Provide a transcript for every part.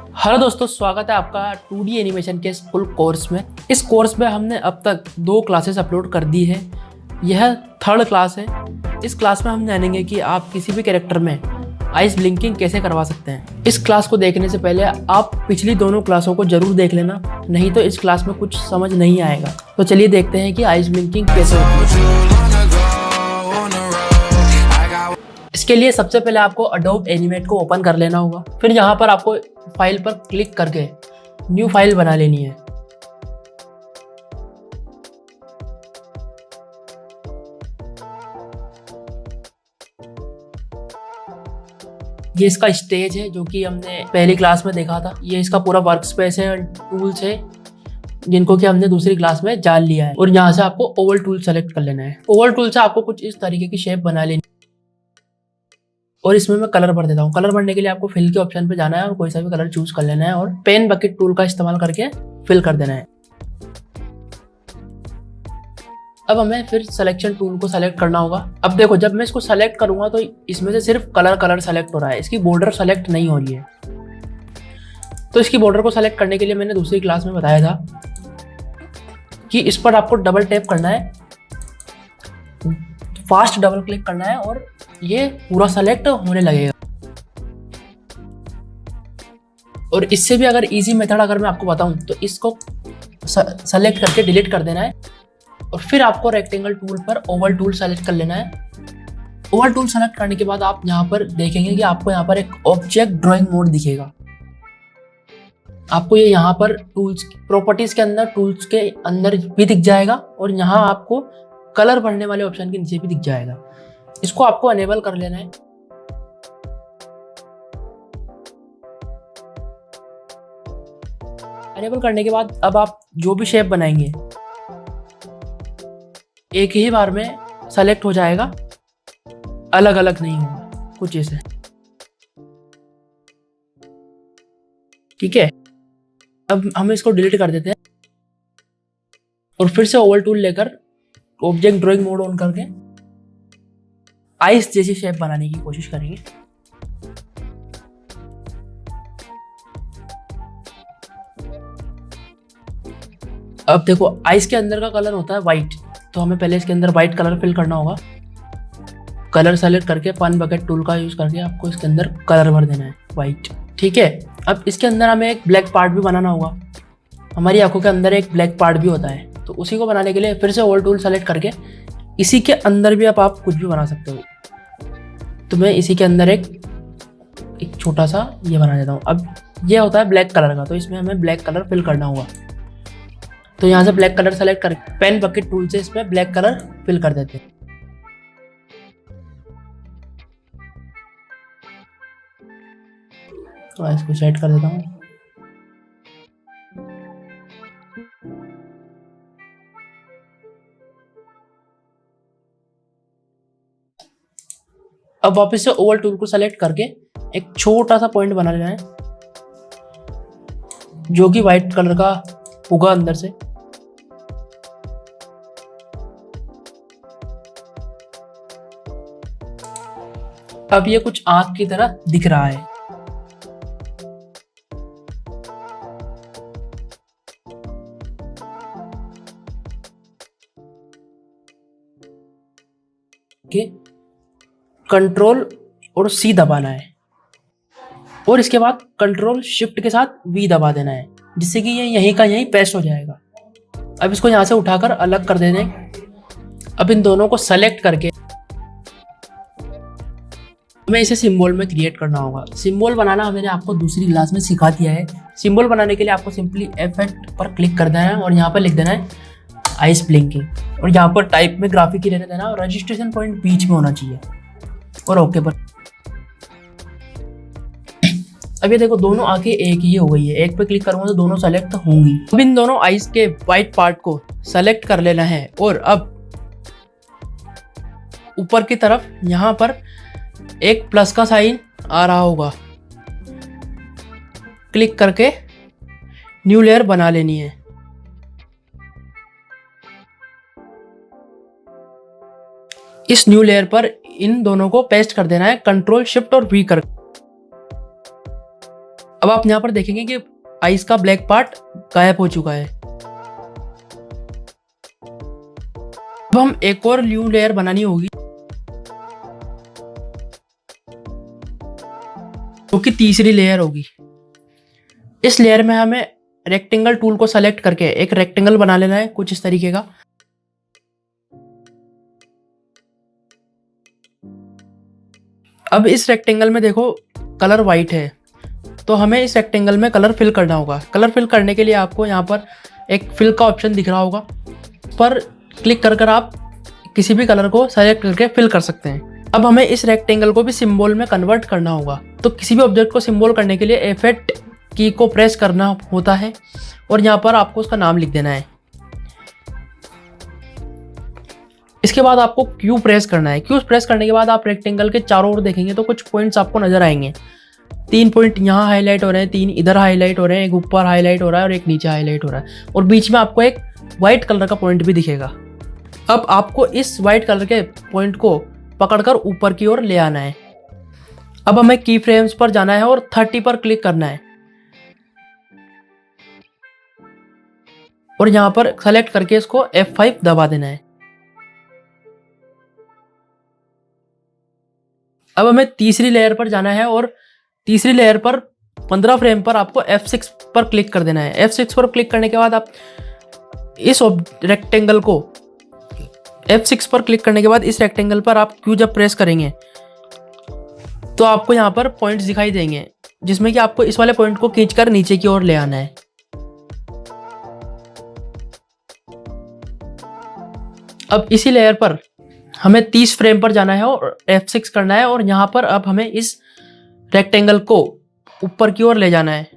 Hello दोस्तों, स्वागत है आपका 2D एनिमेशन के फुल कोर्स में। इस कोर्स में हमने अब तक 2 क्लासेस अपलोड कर दी है। यह 3rd क्लास है। इस क्लास में हम जानेंगे कि आप किसी भी कैरेक्टर में आइस ब्लिंकिंग कैसे करवा सकते हैं। इस क्लास को देखने से पहले आप पिछली दोनों क्लासों को जरूर देख लेना, नहीं तो इस क्लास में कुछ समझ नहीं आएगा। तो चलिए देखते हैं कि आइस ब्लिंकिंग कैसे होती है। इसके लिए सबसे पहले आपको Adobe Animate को ओपन कर लेना होगा। फिर यहाँ पर आपको फाइल पर क्लिक करके न्यू फाइल बना लेनी है। ये इसका स्टेज है जो कि हमने पहली क्लास में देखा था। ये इसका पूरा वर्क स्पेस है, टूल्स है जिनको कि हमने दूसरी क्लास में जान लिया है। और यहाँ से आपको ओवल टूल सेलेक्ट कर लेना है। ओवल टूल से आपको कुछ इस तरीके की शेप बना लेनी और इसमें मैं कलर भर देता हूँ। कलर भरने के लिए आपको फिल के ऑप्शन पे जाना है और कोई सा भी कलर चूज कर लेना है और पेन बकेट टूल का इस्तेमाल करके फिल कर देना है। अब हमें फिर सिलेक्शन टूल को सेलेक्ट करना होगा। अब देखो, जब मैं इसको सेलेक्ट करूंगा तो इसमें से सिर्फ कलर सेलेक्ट हो रहा है, इसकी बॉर्डर सेलेक्ट नहीं हो रही है। तो इसकी बॉर्डर को सेलेक्ट करने के लिए मैंने दूसरी क्लास में बताया था कि इस पर आपको डबल टैप करना है, फास्ट डबल क्लिक करना है और ये पूरा सेलेक्ट होने लगेगा। और इससे भी अगर इजी मेथड अगर मैं आपको बताऊं तो इसको सेलेक्ट करके डिलीट कर देना है और फिर आपको रेक्टेंगल टूल पर ओवल टूल सेलेक्ट कर लेना है। ओवल टूल सेलेक्ट करने के बाद आप यहाँ पर देखेंगे कि आपको यहाँ पर एक ऑब्जेक्ट ड्राइंग मोड दिखेगा। आपको ये यहाँ पर टूल्स प्रॉपर्टीज के अंदर टूल्स के अंदर भी दिख जाएगा और यहाँ आपको कलर भरने वाले ऑप्शन के नीचे भी दिख जाएगा। इसको आपको अनेबल कर लेना है। अनेबल करने के बाद अब आप जो भी शेप बनाएंगे एक ही बार में सेलेक्ट हो जाएगा, अलग अलग नहीं होगा कुछ ऐसे। ठीक है, अब हम इसको डिलीट कर देते हैं और फिर से ओवल टूल लेकर ऑब्जेक्ट ड्राइंग मोड ऑन करके आइस जैसी शेप बनाने की कोशिश करेंगे। अब देखो, आइस के अंदर का कलर होता है व्हाइट, तो हमें पहले इसके अंदर व्हाइट कलर फिल करना होगा। कलर सेलेक्ट करके पेन बकेट टूल का यूज करके आपको इसके अंदर कलर भर देना है व्हाइट। ठीक है, अब इसके अंदर हमें एक ब्लैक पार्ट भी बनाना होगा। हमारी आंखों के अंदर एक ब्लैक पार्ट भी होता है, तो उसी को बनाने के लिए फिर से ओवल टूल सेलेक्ट करके इसी के अंदर भी आप कुछ भी बना सकते हो। तो मैं इसी के अंदर एक छोटा सा ये बना देता हूँ। अब ये होता है ब्लैक कलर का, तो इसमें हमें ब्लैक कलर फिल करना होगा। तो यहाँ से ब्लैक कलर सेलेक्ट कर पेन बकेट टूल से इसमें ब्लैक कलर फिल कर देते हैं। तो इसको सेट कर देता हूँ। अब वापस से ओवल टूल को सेलेक्ट करके एक छोटा सा पॉइंट बना लेना है जो कि व्हाइट कलर का होगा अंदर से। अब ये कुछ आंख की तरह दिख रहा है। कंट्रोल और सी दबाना है और इसके बाद कंट्रोल शिफ्ट के साथ वी दबा देना है, जिससे कि ये यहीं का यहीं पेस्ट हो जाएगा। अब इसको यहाँ से उठाकर अलग कर देना है। अब इन दोनों को सेलेक्ट करके हमें इसे सिंबल में क्रिएट करना होगा। सिंबल बनाना मैंने आपको दूसरी क्लास में सिखा दिया है। सिंबल बनाने के लिए आपको सिंपली इफेक्ट पर क्लिक कर देना है और यहाँ पर लिख देना है आइस ब्लिंकिंग और यहाँ पर टाइप में ग्राफिक ही रहने देना और रजिस्ट्रेशन पॉइंट बीच में होना चाहिए और ओके पर। अब ये देखो, दोनों आंखें एक ही हो गई है। एक पे क्लिक करूंगा तो दोनों सेलेक्ट होंगी। अब इन दोनों आइस के व्हाइट पार्ट को सेलेक्ट कर लेना है और अब ऊपर की तरफ यहाँ पर एक प्लस का साइन आ रहा होगा, क्लिक करके न्यू लेयर बना लेनी है। इस न्यू लेयर पर इन दोनों को पेस्ट कर देना है, कंट्रोल शिफ्ट और वी कर। अब आप यहाँ पर देखेंगे कि आइस का ब्लैक पार्ट गायब हो चुका है। अब हम एक और न्यू लेयर बनानी होगी, जो कि तीसरी लेयर होगी। इस लेयर में हमें रेक्टेंगल टूल को सेलेक्ट करके एक रेक्टेंगल बना लेना है कुछ इस तरीके का। अब इस रेक्टेंगल में देखो कलर वाइट है, तो हमें इस रेक्टेंगल में कलर फिल करना होगा। कलर फिल करने के लिए आपको यहाँ पर एक फिल का ऑप्शन दिख रहा होगा, पर क्लिक कर कर आप किसी भी कलर को सेलेक्ट करके फिल कर सकते हैं। अब हमें इस रेक्टेंगल को भी सिंबल में कन्वर्ट करना होगा। तो किसी भी ऑब्जेक्ट को सिंबल करने के लिए F8 की को प्रेस करना होता है और यहाँ पर आपको उसका नाम लिख देना है। इसके बाद आपको Q प्रेस करना है। Q प्रेस करने के बाद आप रेक्टेंगल के चारों ओर देखेंगे तो कुछ पॉइंट्स आपको नजर आएंगे। 3 पॉइंट यहाँ हाईलाइट हो रहे हैं, 3 इधर हाईलाइट हो रहे हैं, एक ऊपर हाईलाइट हो रहा है और एक नीचे हाईलाइट हो रहा है, और बीच में आपको एक व्हाइट कलर का पॉइंट भी दिखेगा। अब आपको इस व्हाइट कलर के पॉइंट को पकड़कर ऊपर की ओर ले आना है। अब हमें की फ्रेम्स पर जाना है और 30 पर क्लिक करना है और यहाँ पर सेलेक्ट करके इसको F5 दबा देना है। अब हमें तीसरी लेयर पर जाना है और तीसरी लेयर पर 15 फ्रेम पर आपको F6 पर क्लिक कर देना है। F6 पर क्लिक करने के बाद आप इस रेक्टेंगल को F6 पर क्लिक करने के बाद इस रेक्टेंगल पर आप Q जब प्रेस करेंगे तो आपको यहाँ पर पॉइंट्स दिखाई देंगे, जिसमें कि आपको इस वाले पॉइंट को खींचकर नीचे की ओर ले आना है। अब इसी लेयर पर हमें 30 फ्रेम पर जाना है और F6 करना है और यहाँ पर अब हमें इस रेक्टेंगल को ऊपर की ओर ले जाना है।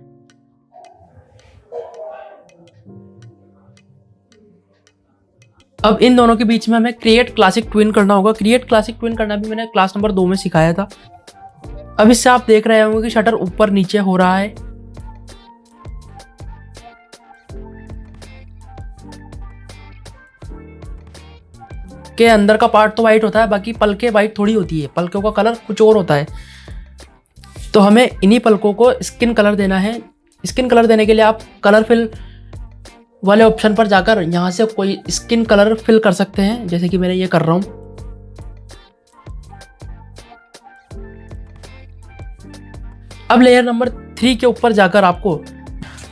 अब इन दोनों के बीच में हमें क्रिएट क्लासिक ट्विन करना होगा। क्रिएट क्लासिक ट्विन करना भी मैंने क्लास नंबर 2 में सिखाया था। अब इससे आप देख रहे होंगे कि शटर ऊपर नीचे हो रहा है। के अंदर का पार्ट तो वाइट होता है, बाकी पलके वाइट थोड़ी होती है, पलकों का कलर कुछ और होता है। तो हमें इन्हीं पलकों को स्किन कलर देना है। स्किन कलर देने के लिए आप कलर फिल वाले ऑप्शन पर जाकर यहाँ से कोई स्किन कलर फिल कर सकते हैं, जैसे कि मैं ये कर रहा हूँ। अब लेयर नंबर 3 के ऊपर जाकर आपको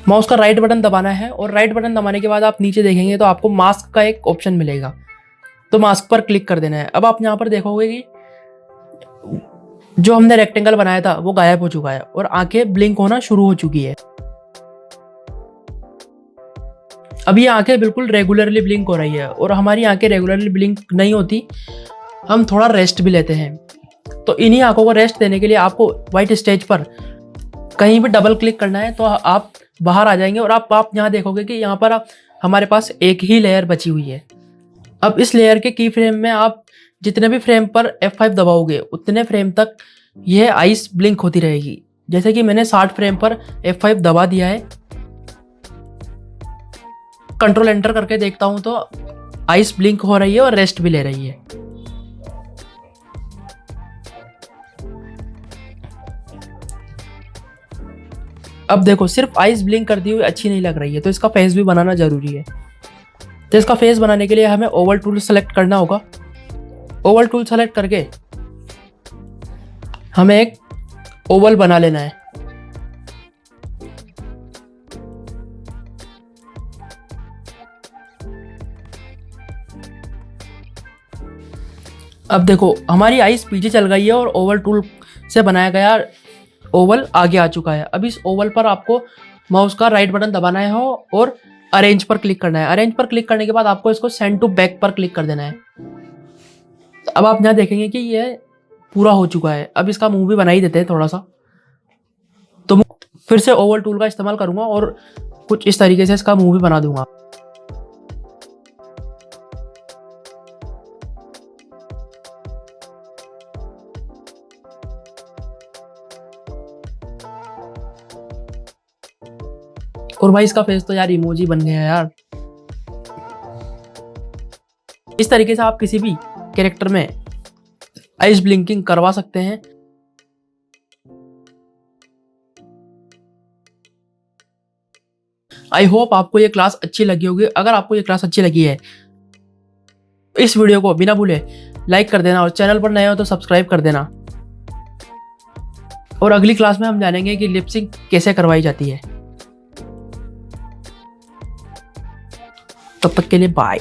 माउस का राइट बटन दबाना है और राइट बटन दबाने के बाद आप नीचे देखेंगे तो आपको मास्क का एक ऑप्शन मिलेगा, तो मास्क पर क्लिक कर देना है। अब आप यहाँ पर देखोगे कि जो हमने रेक्टेंगल बनाया था वो गायब हो चुका है और आंखें ब्लिंक होना शुरू हो चुकी है। अब ये आंखें बिल्कुल रेगुलरली ब्लिंक हो रही है और हमारी आंखें रेगुलरली ब्लिंक नहीं होती, हम थोड़ा रेस्ट भी लेते हैं। तो इन्हीं आंखों को रेस्ट देने के लिए आपको व्हाइट स्टेज पर कहीं भी डबल क्लिक करना है, तो आप बाहर आ जाएंगे और आप यहाँ देखोगे कि यहाँ पर हमारे पास एक ही लेयर बची हुई है। अब इस लेयर के की फ्रेम में आप जितने भी फ्रेम पर F5 दबाओगे उतने फ्रेम तक यह आइस ब्लिंक होती रहेगी। जैसे कि मैंने 60 फ्रेम पर F5 दबा दिया है। कंट्रोल एंटर करके देखता हूं तो आइस ब्लिंक हो रही है और रेस्ट भी ले रही है। अब देखो सिर्फ आइस ब्लिंक करती हुई अच्छी नहीं लग रही है, तो इसका फेस भी बनाना जरूरी है। तो इसका फेस बनाने के लिए हमें ओवल टूल सेलेक्ट करना होगा। ओवल टूल सेलेक्ट करके हमें एक ओवल बना लेना है। अब देखो हमारी आइस पीछे चल गई है और ओवल टूल से बनाया गया ओवल आगे आ चुका है। अब इस ओवल पर आपको माउस का राइट बटन दबाना है और अरेंज पर क्लिक करना है। अरेंज पर क्लिक करने के बाद आपको इसको सेंड टू बैक पर क्लिक कर देना है। अब आप यहाँ देखेंगे कि यह पूरा हो चुका है। अब इसका मुंह भी बना ही देते हैं थोड़ा सा। तो फिर से ओवल टूल का इस्तेमाल करूंगा और कुछ इस तरीके से इसका मुंह भी बना दूंगा। और भाई इसका फेस तो यार इमोजी बन गया यार। इस तरीके से आप किसी भी कैरेक्टर में आइस ब्लिंकिंग करवा सकते हैं। आई होप आपको ये क्लास अच्छी लगी होगी। अगर आपको ये क्लास अच्छी लगी है, इस वीडियो को बिना भूले लाइक कर देना और चैनल पर नए हो तो सब्सक्राइब कर देना। और अगली क्लास में हम जानेंगे कि लिप सिंक कैसे करवाई जाती है। तब तक के लिए बाय।